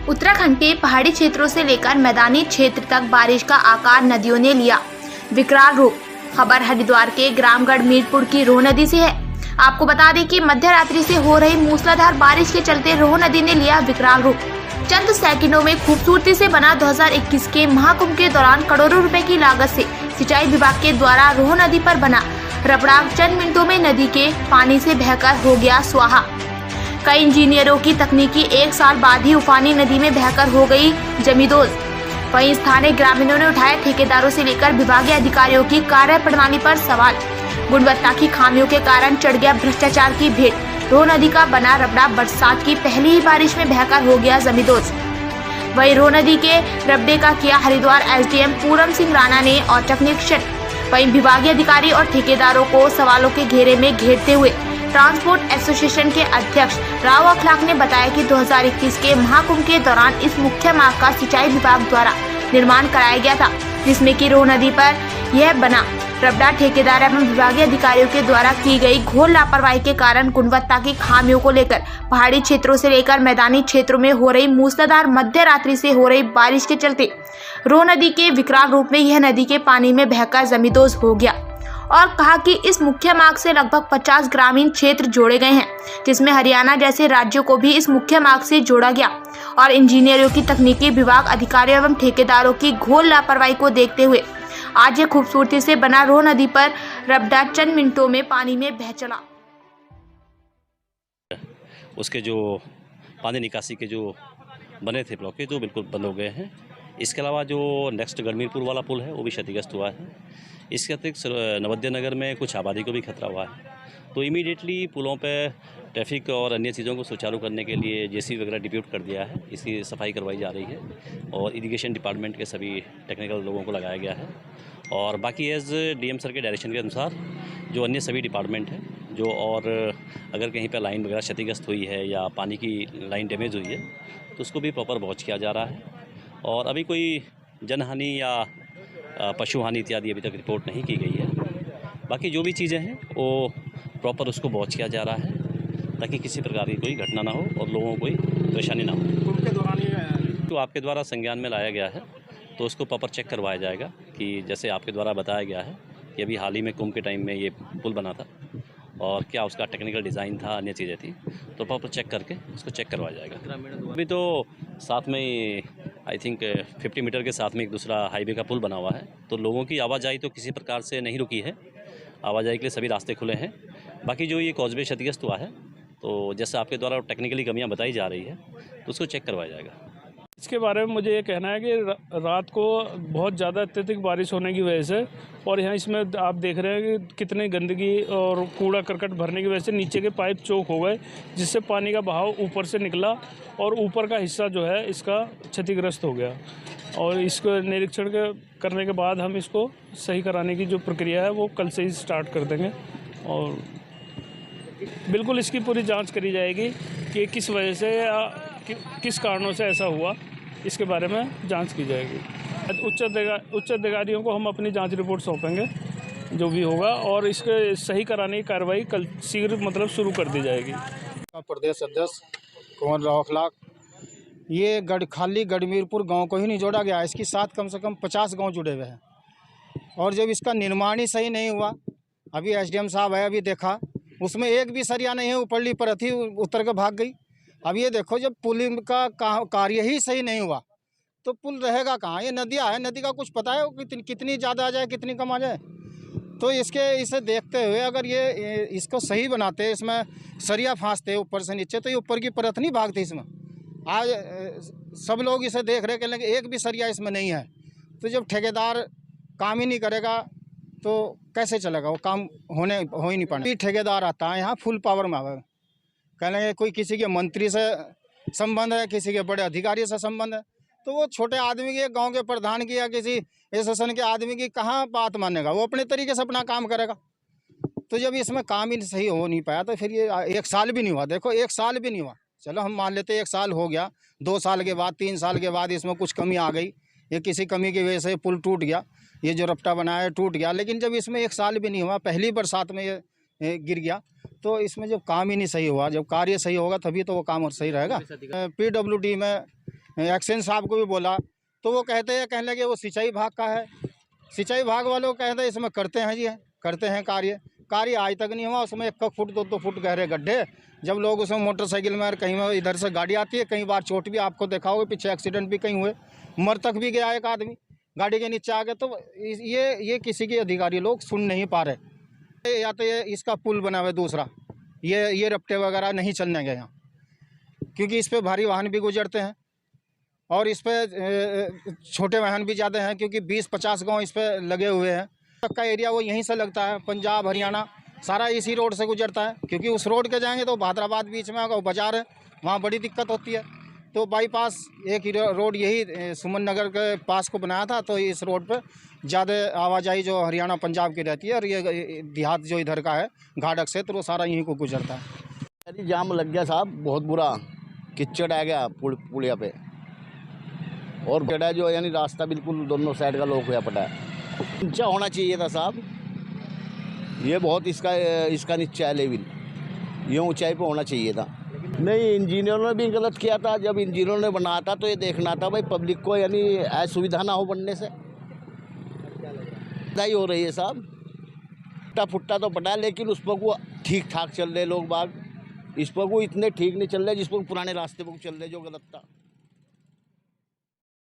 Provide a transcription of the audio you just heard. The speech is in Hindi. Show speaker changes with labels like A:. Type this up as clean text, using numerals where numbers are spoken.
A: उत्तराखंड के पहाड़ी क्षेत्रों से लेकर मैदानी क्षेत्र तक बारिश का आकार नदियों ने लिया विकराल रूप। खबर हरिद्वार के ग्रामगढ़ मीरपुर की रोह नदी से है। आपको बता दें कि मध्य रात्रि से हो रही मूसलाधार बारिश के चलते रोह नदी ने लिया विकराल रूप। चंद सेकंडों में खूबसूरती से बना 2021 के महाकुंभ के दौरान करोड़ों रुपए की लागत से सिंचाई विभाग के द्वारा रोह नदी पर बना रपड़ाव चंद मिनटों में नदी के पानी से बहकर हो गया स्वाहा। कई इंजीनियरों की तकनीकी एक साल बाद ही उफानी नदी में बहकर हो गई जमींदोज। वहीं स्थानीय ग्रामीणों ने उठाए ठेकेदारों से लेकर विभागीय अधिकारियों की कार्य प्रणाली पर सवाल। गुणवत्ता की खामियों के कारण चढ़ गया भ्रष्टाचार की भेंट। रोह नदी का बना रपड़ा बरसात की पहली ही बारिश में बहकर हो गया जमींदोज। वहीं रोह नदी के रपड़े का किया हरिद्वार एसडीएम पूरम सिंह राणा ने औचक निरीक्षण। वहीं विभागीय अधिकारी और ठेकेदारों को सवालों के घेरे में घेरते हुए ट्रांसपोर्ट एसोसिएशन के अध्यक्ष राव अखलाक ने बताया कि 2021 के महाकुंभ के दौरान इस मुख्य मार्ग का सिंचाई विभाग द्वारा निर्माण कराया गया था, जिसमें कि रोह नदी पर यह बना रपड़ा ठेकेदार एवं विभागीय अधिकारियों के द्वारा की गई घोर लापरवाही के कारण गुणवत्ता की खामियों को लेकर पहाड़ी क्षेत्रों से लेकर मैदानी क्षेत्रों में हो रही मूसलाधार मध्य रात्रि से हो रही बारिश के चलते रोह नदी के विकराल रूप में यह नदी के पानी में बहकर जमींदोज हो गया। और कहा कि इस मुख्य मार्ग से लगभग 50 ग्रामीण क्षेत्र जोड़े गए हैं, जिसमें हरियाणा जैसे राज्यों को भी इस मुख्य मार्ग से जोड़ा गया। और इंजीनियरों की तकनीकी विभाग अधिकारियों एवं ठेकेदारों की घोर लापरवाही को देखते हुए आज ये खूबसूरती से बना रोह नदी पर रपड़ा चंद मिनटों में पानी में बह चला।
B: उसके जो पानी निकासी के जो बने थे ब्लॉक जो बिल्कुल बंद हो गए हैं। इसके अलावा जो नेक्स्ट गढ़मीरपुर वाला पुल है वो भी क्षतिग्रस्त हुआ है। इसके अतिरिक्त नवद्य नगर में कुछ आबादी को भी खतरा हुआ है। तो इमीडिएटली पुलों पे ट्रैफिक और अन्य चीज़ों को सुचारू करने के लिए जेसीबी वगैरह डिप्यूट कर दिया है। इसकी सफाई करवाई जा रही है और इरिगेशन डिपार्टमेंट के सभी टेक्निकल लोगों को लगाया गया है। और बाकी एज डीएम सर के डायरेक्शन के अनुसार जो अन्य सभी डिपार्टमेंट हैं जो और अगर कहीं पर लाइन वगैरह क्षतिग्रस्त हुई है या पानी की लाइन डैमेज हुई है तो उसको भी प्रॉपर वॉच किया जा रहा है। और अभी कोई जनहानि या पशु हानि इत्यादि अभी तक रिपोर्ट नहीं की गई है। बाकी जो भी चीज़ें हैं वो प्रॉपर उसको वॉच किया जा रहा है ताकि किसी प्रकार की कोई घटना ना हो और लोगों को कोई परेशानी ना हो।
C: कुंभ के दौरान
B: तो आपके द्वारा संज्ञान में लाया गया है तो उसको प्रॉपर चेक करवाया जाएगा कि जैसे आपके द्वारा बताया गया है कि अभी हाल ही में कुंभ के टाइम में ये पुल बना था और क्या उसका टेक्निकल डिज़ाइन था, अन्य चीज़ें थी, तो प्रॉपर चेक करके उसको चेक करवाया जाएगा। अभी तो साथ में आई थिंक 50 मीटर के साथ में एक दूसरा हाईवे का पुल बना हुआ है, तो लोगों की आवाजाही तो किसी प्रकार से नहीं रुकी है। आवाजाही के लिए सभी रास्ते खुले हैं। बाकी जो ये कॉजवे क्षतिग्रस्त हुआ है तो जैसे आपके द्वारा टेक्निकली कमियाँ बताई जा रही है तो उसको चेक करवाया जाएगा।
C: इसके बारे में मुझे ये कहना है कि रात को बहुत ज़्यादा अत्यधिक बारिश होने की वजह से और यहाँ इसमें आप देख रहे हैं कि कितनी गंदगी और कूड़ा करकट भरने की वजह से नीचे के पाइप चौक हो गए, जिससे पानी का बहाव ऊपर से निकला और ऊपर का हिस्सा जो है इसका क्षतिग्रस्त हो गया। और इसको निरीक्षण करने के बाद हम इसको सही कराने की जो प्रक्रिया है वो कल से ही स्टार्ट कर देंगे और बिल्कुल इसकी पूरी जाँच करी जाएगी कि किस वजह से या किस कारणों से ऐसा हुआ, इसके बारे में जांच की जाएगी। उच्च अधिकारियों को हम अपनी जांच रिपोर्ट सौंपेंगे जो भी होगा और इसके सही कराने की कार्रवाई कल शीघ्र शुरू कर दी जाएगी।
D: प्रदेश अध्यक्ष कुंवर राव अखलाक, ये खाली गढ़मीरपुर गांव को ही नहीं जोड़ा गया, इसके साथ कम से कम 50 गांव जुड़े हुए हैं। और जब इसका निर्माण ही सही नहीं हुआ, अभी एसडीएम साहब है, अभी देखा उसमें एक भी सरिया नहीं है, ऊपरली पर थी उतर के भाग गई। अब ये देखो जब पुल का कार्य ही सही नहीं हुआ तो पुल रहेगा कहाँ? ये नदियाँ है, नदी का कुछ पता है कितनी ज़्यादा आ जाए कितनी कम आ जाए? तो इसे देखते हुए अगर ये इसको सही बनाते, इसमें सरिया फांसते ऊपर से नीचे, तो ये ऊपर की परत नहीं भागती इसमें। आज सब लोग इसे देख रहे हैं कि एक भी सरिया इसमें नहीं है। तो जब ठेकेदार काम ही नहीं करेगा तो कैसे चलेगा? वो काम हो ही नहीं पाना। ठेकेदार आता है यहाँ फुल पावर में आवे, कह लेंगे कोई किसी के मंत्री से संबंध है, किसी के बड़े अधिकारी से संबंध है, तो वो छोटे आदमी की, गांव के प्रधान की या किसी एसोसिएशन के आदमी की कहाँ बात मानेगा? वो अपने तरीके से अपना काम करेगा। तो जब इसमें काम ही सही हो नहीं पाया तो फिर ये 1 साल भी नहीं हुआ। देखो 1 साल भी नहीं हुआ, चलो हम मान लेते 1 साल हो गया, 2 साल के बाद 3 साल के बाद इसमें कुछ कमी आ गई, ये किसी कमी की वजह से पुल टूट गया, ये जो रपटा बनाया टूट गया। लेकिन जब इसमें 1 साल भी नहीं हुआ, पहली बरसात में ये गिर गया, तो इसमें जब काम ही नहीं सही हुआ, जब कार्य सही होगा तभी तो वो काम और सही रहेगा। PWD में एक्शन साहब को भी बोला तो वो कहने लगे वो सिंचाई विभाग का है। सिंचाई विभाग वालों को कहते हैं इसमें करते हैं जी, करते हैं कार्य आज तक नहीं हुआ। उसमें 1 फुट 2 फुट गहरे गड्ढे, जब लोग उसमें मोटरसाइकिल में और कहीं में इधर से गाड़ी आती है, कई बार चोट भी आपको देखा होगा, पीछे एक्सीडेंट भी कहीं हुए, मर तक भी गया एक आदमी गाड़ी के नीचे आ गया। तो ये किसी के अधिकारी लोग सुन नहीं पा रहे। या तो ये इसका पुल बना हुआ है दूसरा, ये रपटे वगैरह नहीं चलने गए यहाँ, क्योंकि इस पर भारी वाहन भी गुजरते हैं और इस पर छोटे वाहन भी ज़्यादा हैं, क्योंकि 20-50 गांव इस पर लगे हुए हैं। तक का एरिया वो यहीं से लगता है, पंजाब हरियाणा सारा इसी रोड से गुजरता है, क्योंकि उस रोड के जाएंगे तो भादराबाद बीच में होगा, बाजार है, वहाँ बड़ी दिक्कत होती है। तो बाईपास एक ही रोड यही सुमन नगर के पास को बनाया था, तो इस रोड पर ज़्यादा आवाजाही जो हरियाणा पंजाब की रहती है, और ये देहात जो इधर का है घाटक क्षेत्र, वो सारा यहीं को गुजरता है।
E: अरे जाम लग गया साहब, बहुत बुरा कीचड़ आ गया पुलिया पे, और गड्ढा जो यानी रास्ता बिल्कुल दोनों साइड का लॉक हुआ पड़ा है। नीचा होना चाहिए था साहब, ये बहुत इसका नीचा है लेवल, ये ऊंचाई पे होना चाहिए था। नहीं, इंजीनियरों ने भी गलत किया था। जब इंजीनियरों ने बनाया था तो ये देखना था भाई पब्लिक को यानी असुविधा ना हो बनने से। ही हो रही है साहब, टूटा फुट्टा तो पटा है, लेकिन उस पर वो ठीक ठाक चल रहे लोग बाग, इस पर वो इतने ठीक नहीं चल रहे जिस पर पुराने रास्ते पर चल रहे जो गलत था।